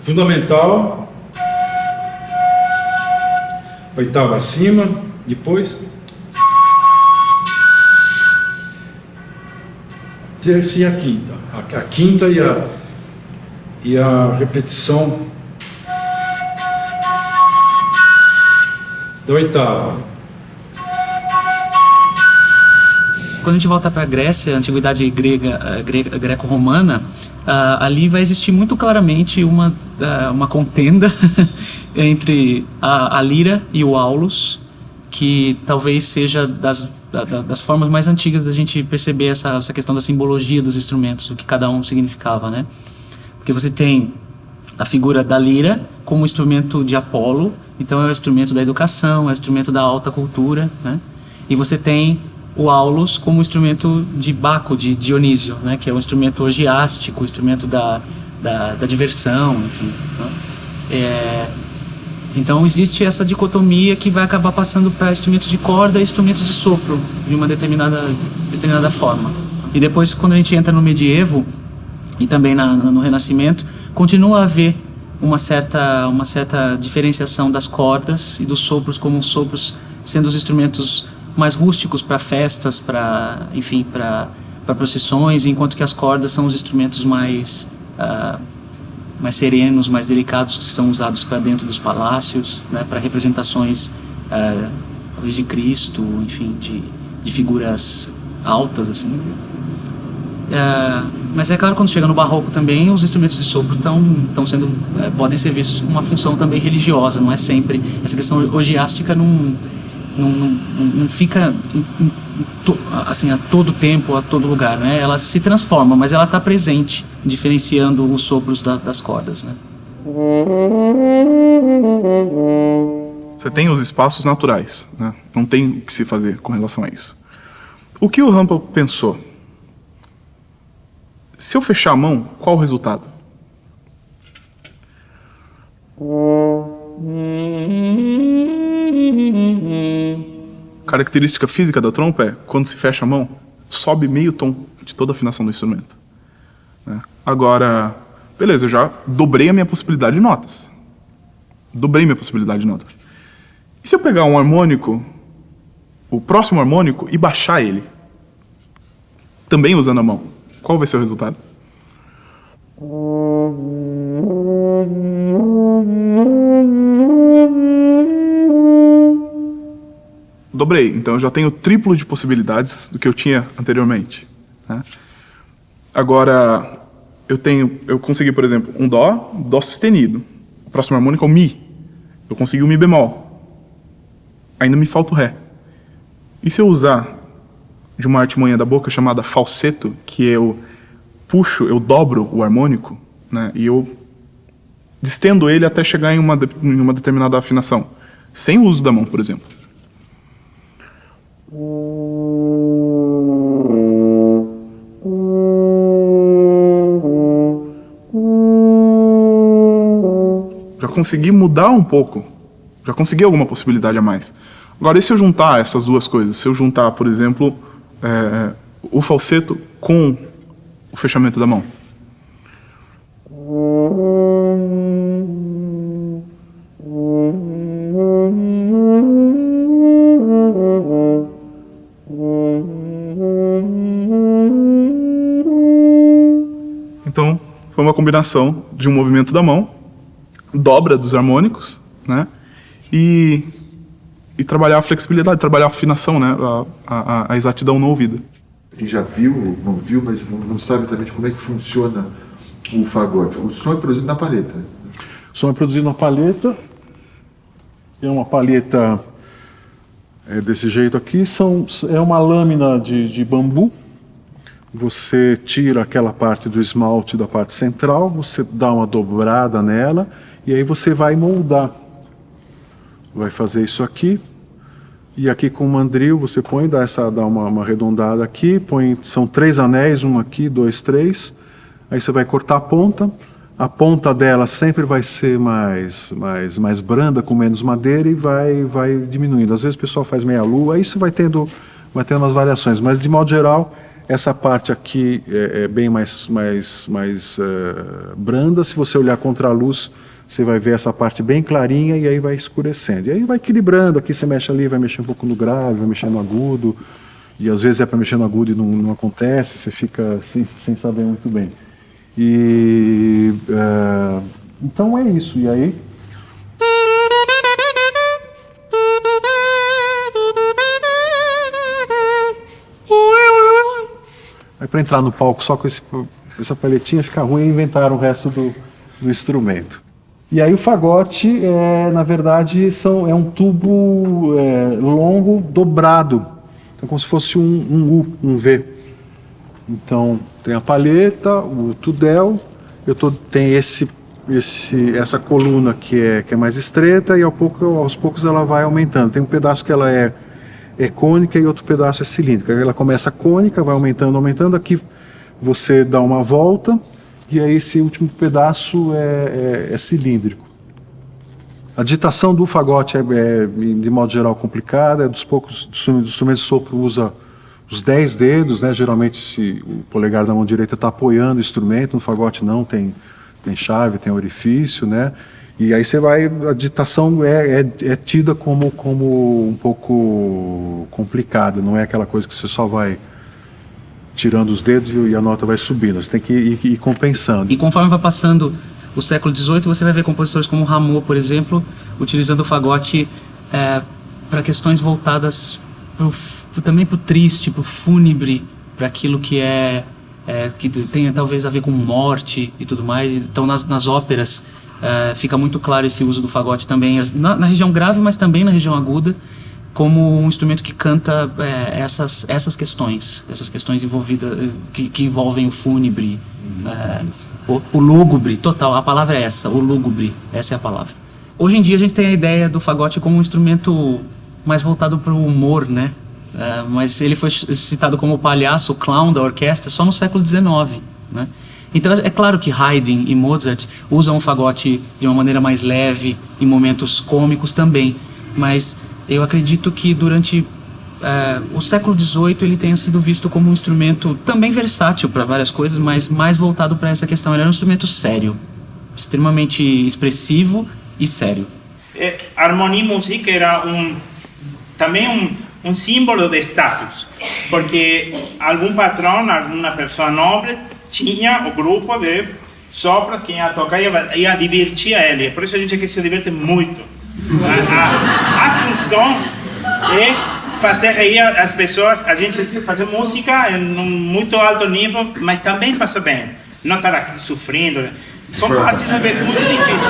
Fundamental, oitava acima, depois terça e a quinta. A quinta e a repetição da oitava. Quando a gente volta para a Grécia, a antiguidade grega, greco-romana, ali vai existir muito claramente uma contenda entre a lira e o aulos, que talvez seja das formas mais antigas da gente perceber essa questão da simbologia dos instrumentos, o que cada um significava, né? Porque você tem a figura da lira como instrumento de Apolo, então é o instrumento da educação, é o instrumento da alta cultura, né? E você tem o aulos como instrumento de Baco, de Dionísio, né? Que é o instrumento orgiástico, o instrumento da diversão, enfim, né? Então existe essa dicotomia que vai acabar passando para instrumentos de corda e instrumentos de sopro, de uma determinada forma. E depois, quando a gente entra no medievo e também no Renascimento, continua a haver uma certa diferenciação das cordas e dos sopros como sopros sendo os instrumentos mais rústicos para festas, para procissões, enquanto que as cordas são os instrumentos mais serenos, mais delicados, que são usados para dentro dos palácios, né, para representações talvez de Cristo, enfim, de figuras altas, assim. Mas é claro, quando chega no Barroco também, os instrumentos de sopro podem ser vistos com uma função também religiosa, não é sempre. Essa questão orgiástica não fica assim, a todo tempo, a todo lugar, né? Ela se transforma, mas ela está presente, diferenciando os sopros das cordas, né? Você tem os espaços naturais, né? Não tem o que se fazer com relação a isso. O que o Hampel pensou? Se eu fechar a mão, qual o resultado? Característica física da trompa é, quando se fecha a mão, sobe meio tom de toda a afinação do instrumento, né? Agora, beleza, eu já dobrei a minha possibilidade de notas. E se eu pegar um harmônico, o próximo harmônico, e baixar ele, também usando a mão, qual vai ser o resultado? dobrei. Então eu já tenho o triplo de possibilidades do que eu tinha anteriormente, né? Agora, eu consegui, por exemplo, um dó sustenido. O próximo harmônico é o mi. Eu consegui o mi bemol. Ainda me falta o ré. E se eu usar de uma artimanha da boca chamada falseto, que eu dobro o harmônico, né, e eu estendo ele até chegar em uma determinada afinação, sem o uso da mão, por exemplo. Já consegui mudar um pouco, já consegui alguma possibilidade a mais. Agora, e se eu juntar essas duas coisas? Se eu juntar, por exemplo, o falseto com o fechamento da mão? Então, foi uma combinação de um movimento da mão, dobra dos harmônicos, né? E trabalhar a flexibilidade, trabalhar a afinação, né? A exatidão no ouvido. Quem já viu, não viu, mas não sabe exatamente como é que funciona o fagote. O som é produzido na palheta. O som é produzido na palheta. É uma palheta desse jeito aqui. É uma lâmina de bambu. Você tira aquela parte do esmalte da parte central, você dá uma dobrada nela e aí você vai moldar. Vai fazer isso aqui. E aqui com o mandril você põe, dá uma arredondada aqui, são 3 anéis, um aqui, 2, 3. Aí você vai cortar a ponta. A ponta dela sempre vai ser mais branda, com menos madeira, e vai diminuindo. Às vezes o pessoal faz meia lua, aí isso vai tendo umas variações. Mas de modo geral, essa parte aqui é bem mais branda. Se você olhar contra a luz, você vai ver essa parte bem clarinha e aí vai escurecendo. E aí vai equilibrando, aqui você mexe ali, vai mexer um pouco no grave, vai mexer no agudo, e às vezes é para mexer no agudo e não acontece, você fica sem saber muito bem. Então é isso, e aí... Aí para entrar no palco só com essa palhetinha fica ruim e inventaram o resto do instrumento. E aí o fagote, na verdade, é um tubo longo dobrado. Então, como se fosse um U, um V. Então, tem a palheta, o tudel, tem essa coluna que é mais estreita e aos poucos ela vai aumentando. Tem um pedaço que ela é cônica e outro pedaço é cilíndrica. Ela começa cônica, vai aumentando. Aqui você dá uma volta. E aí esse último pedaço é cilíndrico. A digitação do fagote de modo geral, complicada. Dos instrumentos de sopro usa os 10 dedos, né? Geralmente se o polegar da mão direita está apoiando o instrumento, no fagote não, tem chave, tem orifício, né? E aí a digitação é tida como um pouco complicada, não é aquela coisa que você só vai tirando os dedos e a nota vai subindo. Você tem que ir compensando. E conforme vai passando o século XVIII, você vai ver compositores como Rameau, por exemplo, utilizando o fagote para questões voltadas também para o triste, para o fúnebre, para aquilo que que tem talvez a ver com morte e tudo mais. Então nas óperas fica muito claro esse uso do fagote também na região grave, mas também na região aguda, como um instrumento que canta essas questões envolvidas, que envolvem o fúnebre, o lúgubre, total, a palavra é essa, o lúgubre, essa é a palavra. Hoje em dia a gente tem a ideia do fagote como um instrumento mais voltado para o humor, né? Mas ele foi citado como o palhaço, o clown da orquestra só no século XIX, né? Então é claro que Haydn e Mozart usam o fagote de uma maneira mais leve, em momentos cômicos também, mas eu acredito que durante o século XVIII ele tenha sido visto como um instrumento também versátil para várias coisas, mas mais voltado para essa questão. Ele era um instrumento sério, extremamente expressivo e sério. Harmonie Musique era também um símbolo de status, porque algum patrão, alguma pessoa nobre tinha o grupo de sopros que ia tocar e ia divertir ele. Por isso a gente aqui se diverte muito. A função é fazer rir as pessoas, a gente fazer música em um muito alto nível, mas também passa bem. Não estar aqui sofrendo. São partes, às vezes, muito difíceis.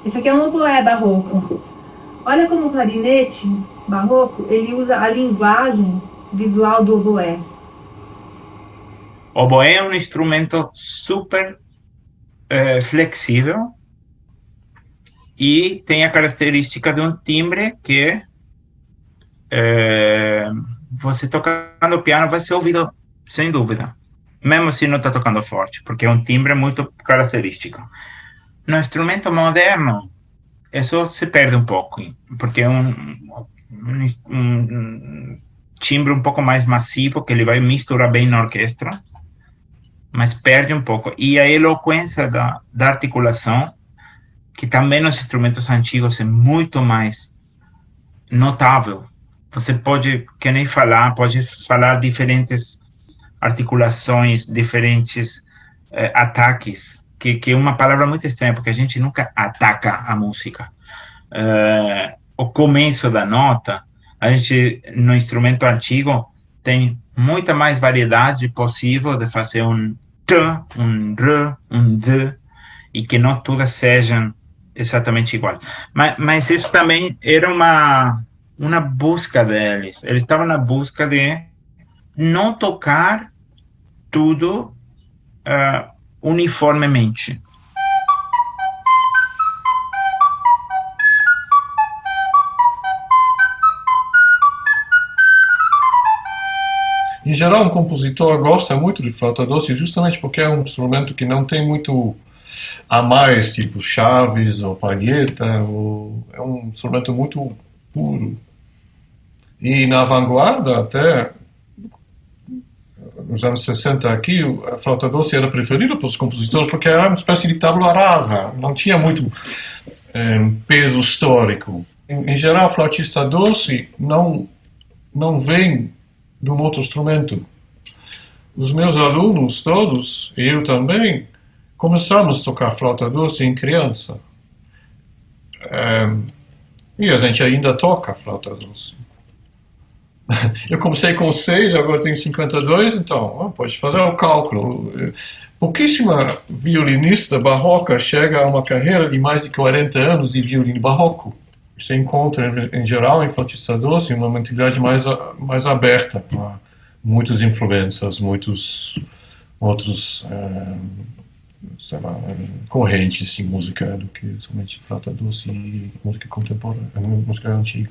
Esse aqui é um oboé barroco. Olha como o clarinete barroco, ele usa a linguagem visual do oboé. O oboé é um instrumento super flexível e tem a característica de um timbre que você tocando piano vai ser ouvido sem dúvida, mesmo se não está tocando forte, porque é um timbre muito característico. No instrumento moderno, isso se perde um pouco, porque é um timbre um pouco mais massivo, que ele vai misturar bem na orquestra, mas perde um pouco. E a eloquência da articulação, que também nos instrumentos antigos é muito mais notável. Você pode, que nem falar, pode falar diferentes articulações, diferentes ataques, que é uma palavra muito estranha, porque a gente nunca ataca a música. O começo da nota, a gente, no instrumento antigo, tem muita mais variedade possível de fazer um T, um R, um D, e que não todas sejam exatamente iguais. Mas isso também era uma busca deles. Eles estavam na busca de não tocar tudo uniformemente. Em geral, um compositor gosta muito de flauta doce justamente porque é um instrumento que não tem muito a mais, tipo chaves ou palheta, é um instrumento muito puro. E na vanguarda, até nos anos 60 aqui, a flauta doce era preferida pelos compositores porque era uma espécie de tabula rasa, não tinha muito peso histórico. Em geral, flautista doce não vem de um outro instrumento. Os meus alunos todos, e eu também, começamos a tocar flauta doce em criança. E a gente ainda toca flauta doce. Eu comecei com 6, agora tenho 52, então pode fazer o cálculo. Pouquíssima violinista barroca chega a uma carreira de mais de 40 anos de violino barroco. Você encontra, em geral, em flautista doce, uma mentalidade mais aberta, com muitas influências, muitos outros correntes de música do que somente flauta doce e música contemporânea, música antiga.